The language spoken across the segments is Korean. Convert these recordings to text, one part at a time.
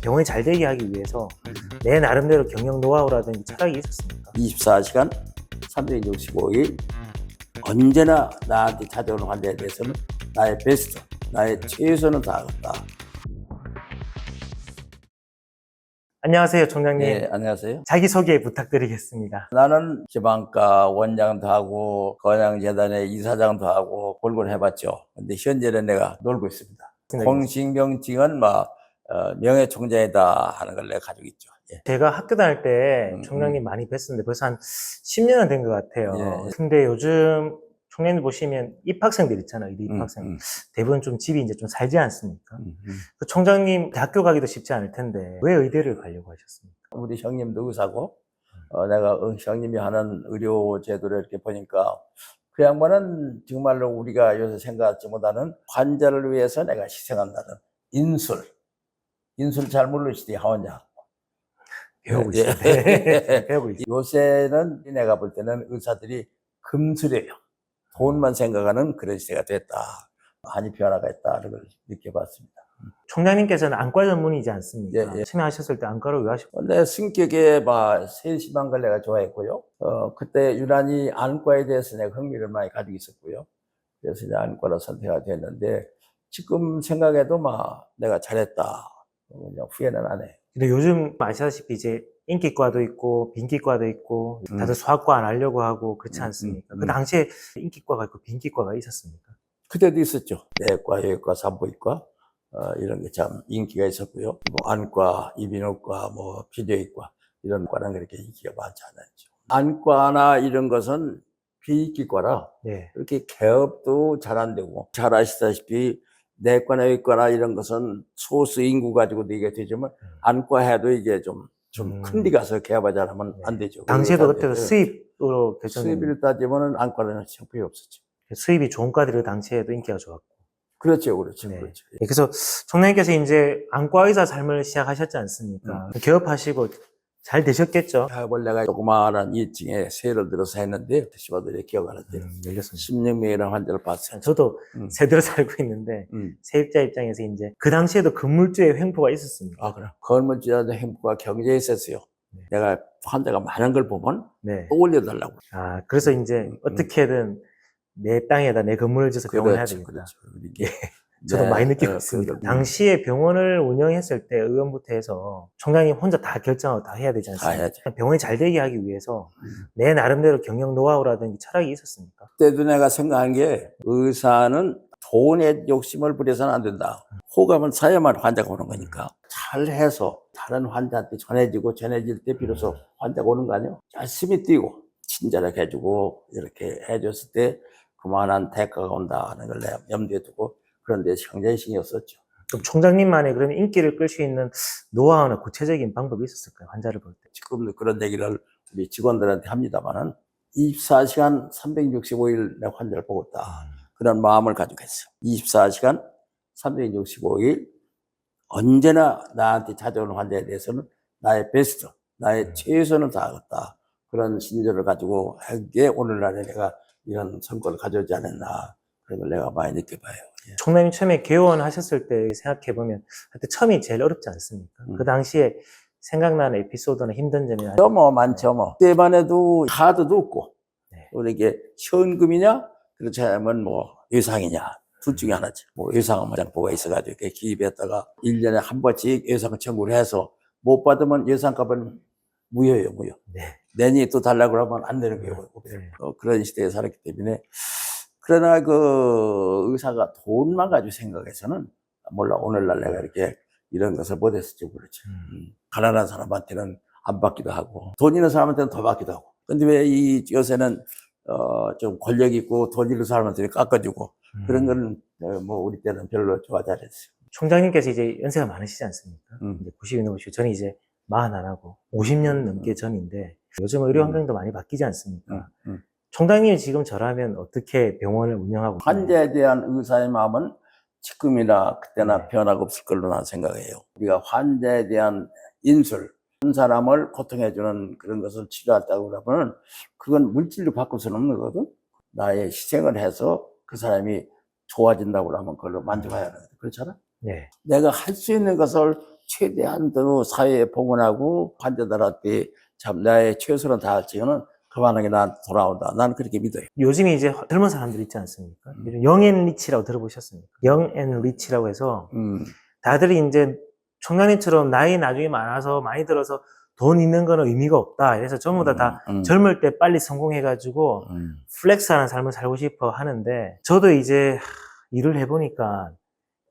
병원이 잘 되게 하기 위해서 내 나름대로 경영 노하우라든지 철학이 있었습니까? 24시간 365일 언제나 나한테 찾아오는 환자에 대해서는 나의 베스트, 나의 최선을 다하겠다. 안녕하세요, 총장님. 네, 안녕하세요. 자기소개 부탁드리겠습니다. 나는 지방과 원장도 하고 건양재단의 이사장도 하고 골고루 해봤죠. 근데 현재는 내가 놀고 있습니다. 공식명칭은 명예총장이다 하는 걸 내가 가지고 있죠. 예. 제가 학교 다닐 때 총장님 많이 뵀었는데 벌써 한 10년은 된 것 같아요. 예. 근데 요즘 총장님 보시면 입학생들 있잖아요. 의대 입학생. 대부분 좀 집이 이제 좀 살지 않습니까? 그 총장님 대학교 가기도 쉽지 않을 텐데 왜 의대를 가려고 하셨습니까? 우리 형님도 의사고 내가 형님이 하는 의료 제도를 이렇게 보니까 그 양반은 정말로 우리가 요새 생각하지 못하는 환자를 위해서 내가 희생한다는 인술 잘 모르시지 하원장 배우고 있어요. 네. 배우고 있어요. 요새는 내가 볼 때는 의사들이 금술이에요. 돈만 생각하는 그런 시대가 됐다. 많이 변화가 있다는 걸 느껴봤습니다. 총장님께서는 안과 전문이지 않습니까? 예, 예. 치매하셨을 때 안과를 왜 하셨고? 내 성격에 세심한 걸 내가 좋아했고요. 그때 유난히 안과에 대해서 내가 흥미를 많이 가지고 있었고요. 그래서 이제 안과를 선택하게 됐는데 지금 생각해도 내가 잘했다. 그냥 후회는 안 해. 근데 요즘 아시다시피 이제 인기과도 있고 빈기과도 있고 다들 소아과 안 하려고 하고 그렇지 않습니까? 그 당시에 인기과가 있고 빈기과가 있었습니까? 그때도 있었죠. 내과, 외과, 산부인과 이런 게 참 인기가 있었고요. 안과, 이비인후과, 피부외과 이런 과는 그렇게 인기가 많지 않았죠. 안과나 이런 것은 비인기과라 네. 이렇게 개업도 잘 안 되고 잘 아시다시피 내과나 외과나 이런 것은 소수 인구 가지고도 이게 되지만 안과 해도 이게 좀 큰 데 가서 개업하지 않으면 안 되죠. 당시에도 그때도 수입으로 결정된 수입을 따지면 안과는 형편이 없었죠. 수입이 좋은 과들이 당시에도 인기가 좋았고. 그렇죠. 네. 그렇죠. 그래서 총장님께서 이제 안과 의사 삶을 시작하셨지 않습니까? 개업하시고 잘 되셨겠죠? 개업을 내가 조그마한 2층에 세를 들어서 했는데 시바들이 기억하는데 16명이라는 환자를 봤어요. 저도 세대로 살고 있는데 세입자 입장에서 이제 그 당시에도 건물주의 횡포가 있었습니다. 아, 그래. 건물주의 횡포가 경제에 있었어요. 네. 내가 환자가 많은 걸 보면 또 올려달라고. 아, 그래서 이제 어떻게든 내 땅에다 내 건물을 지어서 병원을 해야 되겠다. 그렇죠. 저도 많이 느끼고 있습니다. 당시에 병원을 운영했을 때 의원부터 해서 총장님 혼자 다 결정하고 다 해야 되지 않습니까? 병원이 잘 되게 하기 위해서 내 나름대로 경영 노하우라든지 철학이 있었습니까? 그때도 내가 생각한 게 의사는 돈에 욕심을 부려서는 안 된다. 호감을 사야만 환자가 오는 거니까 잘해서 다른 환자한테 전해질 때 비로소 환자가 오는 거 아니에요? 열심히 뛰고 친절하게 해주고 이렇게 해줬을 때 그만한 대가가 온다는 걸 내가 염두에 두고 그런 데 굉장히 신경 썼죠. 그럼 총장님만의 그런 인기를 끌 수 있는 노하우나 구체적인 방법이 있었을까요? 환자를 볼 때. 지금도 그런 얘기를 우리 직원들한테 합니다만은 24시간 365일 내 환자를 보고 있다. 그런 마음을 가지고 했어요. 24시간 365일 언제나 나한테 찾아오는 환자에 대해서는 나의 베스트, 나의 최선을 다하겠다. 그런 신조를 가지고 하기에 오늘날에 내가 이런 성과를 가져오지 않았나. 그런 걸 내가 많이 느껴봐요. 예. 총장님 처음에 개원하셨을 때 생각해보면 그때 처음이 제일 어렵지 않습니까? 그 당시에 생각나는 에피소드나 힘든 점이나 많죠. 그때만 해도 카드도 없고 이게 현금이냐 그렇지 않으면 예상이냐 둘 중에 하나지. 예상은 장부가 있어가지고 이렇게 기입했다가 1년에 한 번씩 예상 청구를 해서 못 받으면 예상값은 무효예요. 내년에 또 달라고 하면 안 되는 거예요. 그런 시대에 살았기 때문에. 그러나 그 의사가 돈만 가지고 생각해서는 몰라 오늘날 내가 이렇게 이런 것을 못했을지 모르죠. 가난한 사람한테는 안 받기도 하고 돈 있는 사람한테는 더 받기도 하고. 근데 왜 이 요새는 좀 권력 있고 돈 있는 사람한테 깎아주고 그런 거는 우리 때는 별로 좋아하지 않았어요. 총장님께서 이제 연세가 많으시지 않습니까? 이제 90이 넘으시고 저는 이제 41하고 50년 넘게 전인데 요즘 의료 환경도 많이 바뀌지 않습니까? 총장님이 지금 저라면 어떻게 병원을 운영하고 환자에 대한 의사의 마음은 지금이나 그때나 변화가 없을 걸로 난 생각해요. 우리가 환자에 대한 인술, 한 사람을 고통해주는 그런 것을 치료한다고 그러면 그건 물질로 바꿀 수는 없는 거거든. 나의 희생을 해서 그 사람이 좋아진다고 하면 그걸로 만족해야 하는 거죠. 그렇잖아? 네. 내가 할 수 있는 것을 최대한 더 사회에 봉헌하고 환자들한테 참 나의 최선을 다할지는 그만하게 난 돌아온다. 나는 그렇게 믿어요. 요즘에 이제 젊은 사람들 있지 않습니까? 영앤리치라고 들어보셨습니까? 영앤리치라고 해서 다들 이제 총장님처럼 나이 나중에 많아서 많이 들어서 돈 있는 거는 의미가 없다. 그래서 전부 다 젊을 때 빨리 성공해가지고 플렉스하는 삶을 살고 싶어 하는데 저도 이제 일을 해보니까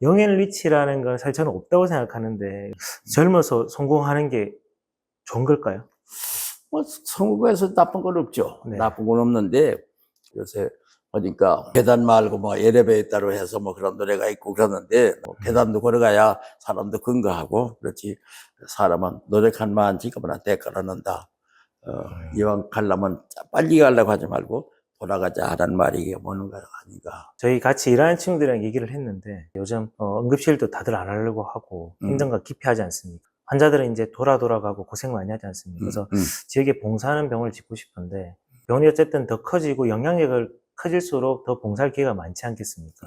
영앤리치라는 건 사실 저는 없다고 생각하는데 젊어서 성공하는 게 좋은 걸까요? 뭐 성공해서 나쁜 건 없죠. 네. 나쁜 건 없는데 요새 보니까 계단 말고 뭐 엘리베이터로 해서 뭐 그런 노래가 있고 그러는데 뭐 계단도 걸어가야 사람도 근거하고 그렇지 사람은 노력한 만한 지금은 대가를 얻는다. 이왕 가려면 빨리 가려고 하지 말고 돌아가자 하는 말이 이게 뭔가 아닌가. 저희 같이 일하는 친구들이랑 얘기를 했는데 요즘 응급실도 다들 안 하려고 하고 행정가 기피하지 않습니까? 환자들은 이제 돌아가고 고생 많이 하지 않습니까? 그래서 지역에 봉사하는 병원을 짓고 싶은데 병원이 어쨌든 더 커지고 영향력을 커질수록 더 봉사할 기회가 많지 않겠습니까?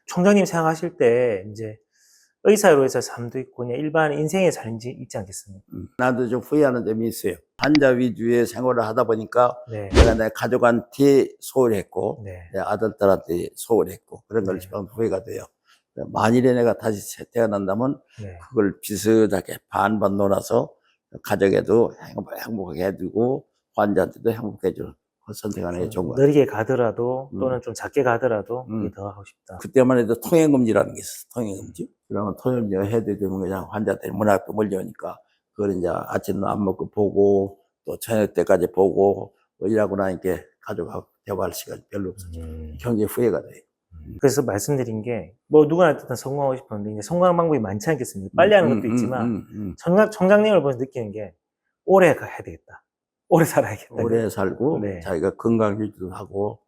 총장님 생각하실 때 이제 의사로서의 삶도 있고 그냥 일반 인생의 삶이 있지 않겠습니까? 나도 좀 후회하는 점이 있어요. 환자 위주의 생활을 하다 보니까 네. 내가 내 가족한테 소홀했고 네. 내 아들들한테 소홀했고 그런 걸 좀 후회가 돼요. 만일에 내가 다시 태어난다면 네. 그걸 비슷하게 반반 놀아서 가족에도 행복하게 해주고 환자한테도 행복해 주는 그 선택하는 게 좋은 것 같아요. 느리게 가더라도 또는 좀 작게 가더라도 그게 더 하고 싶다. 그때만 해도 통행금지라는 게 있어. 통행금지. 그러면 통행금지가 해야 되면 그냥 환자들이 문 앞에 몰려오니까 그걸 이제 아침도 안 먹고 보고 또 저녁 때까지 보고 뭐 일하고 나니까 가족하고 대화할 시간이 별로 없었죠. 굉장히 후회가 돼요. 그래서 말씀드린 게, 뭐, 누구나 어쨌든 성공하고 싶었는데, 이제 성공하는 방법이 많지 않겠습니까? 빨리 하는 것도 있지만, 총장님을 보면서 느끼는 게, 오래 해야 되겠다. 오래 살아야겠다. 오래 살고 네. 자기가 건강 유지도 하고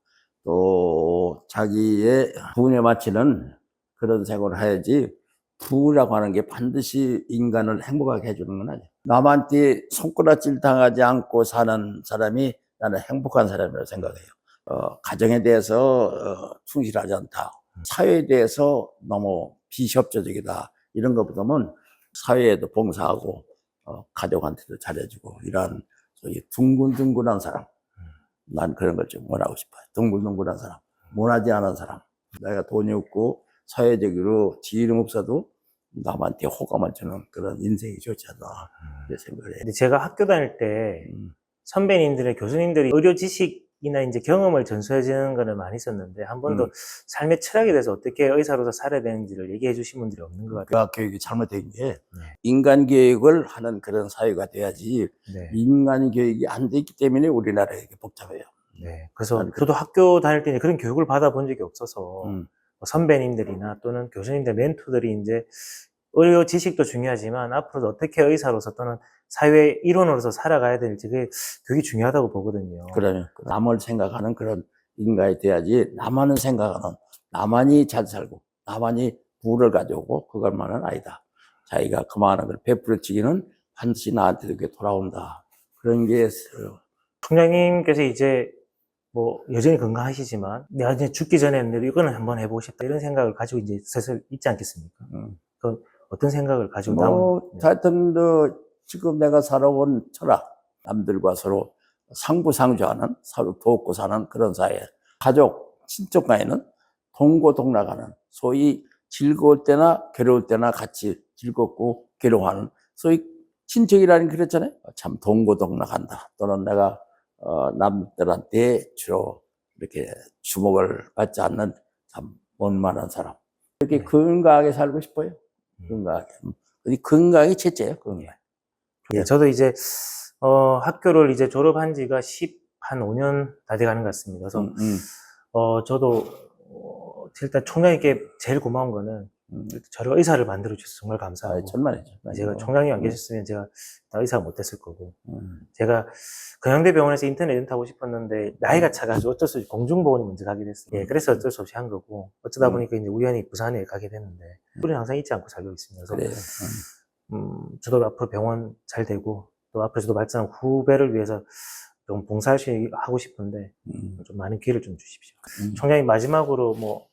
또 자기의 부분에 맞추는 그런 생활을 해야지 부라고 하는 게 반드시 인간을 행복하게 해주는 건 아니에요. 남한테 손가락질 당하지 않고 사는 사람이 나는 행복한 사람이라고 생각해요. 가정에 대해서 충실하지 않다. 사회에 대해서 너무 비협조적이다. 이런 것보다는 사회에도 봉사하고 가족한테도 잘해주고 이런 소위 둥글둥글한 사람. 난 그런 걸 좀 원하고 싶어요. 둥글둥글한 사람. 모나지 않은 사람. 내가 돈이 없고 사회적으로 지위는 없어도 남한테 호감을 주는 그런 인생이 좋지 않나 이렇게 생각을 해요. 근데 제가 학교 다닐 때, 선배님들의 교수님들이 의료 지식이나 이제 경험을 전수해 주는 거는 많이 있었는데, 한 번도 삶의 철학에 대해서 어떻게 의사로서 살아야 되는지를 얘기해 주신 분들이 없는 것 같아요. 과학 교육이 잘못된 게 인간 교육을 하는 그런 사회가 돼야지 네. 인간 교육이 안 돼 있기 때문에 우리나라가 이렇게 복잡해요. 네. 그래서 저도 학교 다닐 때 그런 교육을 받아본 적이 없어서, 뭐 선배님들이나 또는 교수님들, 멘토들이 이제 의료 지식도 중요하지만 앞으로도 어떻게 의사로서 또는 사회 일원으로서 살아가야 될지 그게 교육이 중요하다고 보거든요. 그러면 남을 생각하는 그런 인간이 돼야지 나만은 생각하는 나만이 잘 살고 나만이 부를 가져오고 그것만은 아니다. 자기가 그만한 걸 베풀어지기는 반드시 나한테 이렇게 돌아온다. 그런 게 총장님께서 이제 뭐 여전히 건강하시지만 내가 이제 죽기 전에는 이거는 한번 해보고 싶다 이런 생각을 가지고 이제 슬슬 있지 않겠습니까? 그 어떤 생각을 가지고 뭐 하여튼 지금 내가 살아온 철학 남들과 서로 상부상조하는 서로 돕고 사는 그런 사회 가족 친족 간에는 동고동락하는 소위 즐거울 때나 괴로울 때나 같이 즐겁고 괴로워하는 소위 친척이라는 게 그랬잖아요. 참 동고동락한다. 또는 내가 남들한테 주로 이렇게 주목을 받지 않는 참 원만한 사람. 이렇게 건강하게 살고 싶어요. 건강하게. 건강이 첫째예요. 건강. 예, 저도 이제 학교를 이제 졸업한 지가 한 5년 다 돼가는 것 같습니다. 그래서 저도 일단 총장님께 제일 고마운 거는 저를 의사를 만들어 주셔서 정말 감사하고 천만이죠. 제가 총장님 안 계셨으면 제가 다 의사가 못 됐을 거고 제가 경양대 병원에서 인터넷 연타하고 싶었는데 나이가 차가지고 어쩔 수 없이 공중보건이 먼저 가게 됐어요. 예, 그래서 어쩔 수 없이 한 거고 어쩌다 보니까 이제 우연히 부산에 가게 됐는데 우리는 항상 잊지 않고 살고 있습니다. 그래서 그래요. 저도 앞으로 병원 잘 되고 또 앞으로 저도 말씀한 후배를 위해서 좀 봉사할 수 하고 싶은데 좀 많은 기회를 좀 주십시오. 총장님 마지막으로 뭐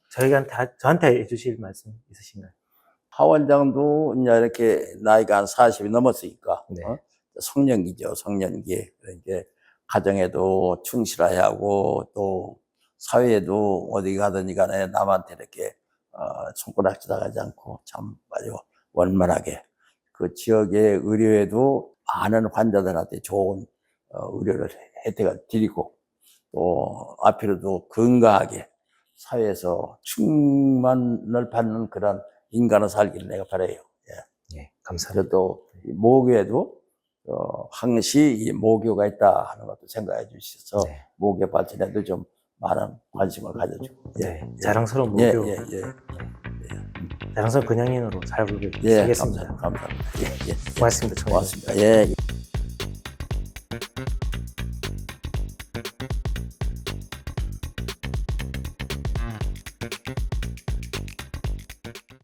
저한테 해주실 말씀 있으신가요? 하 원장도 이제 이렇게 나이가 한 40이 넘었으니까 네. 성년기죠, 성년기. 이제 가정에도 충실해야 하고 또 사회에도 어디 가든지 간에 남한테 이렇게 손가락질 당하지 않고 참 아주 원만하게 그 지역의 의료에도 많은 환자들한테 좋은 의료를 혜택을 드리고 또 앞으로도 건강하게 사회에서 충만을 받는 그런 인간을 살기를 내가 바라요. 예. 예, 감사합니다. 또 모교에도 항시 이 모교가 있다 하는 것도 생각해 주셔서 네. 모교 발전에도 좀 많은 관심을 가져주고 네, 자랑스러운 모교. 예. 자랑스러운 근양인으로 살고 예, 있겠습니다. 감사합니다. 예. 고맙습니다. 청장님. 고맙습니다. 예.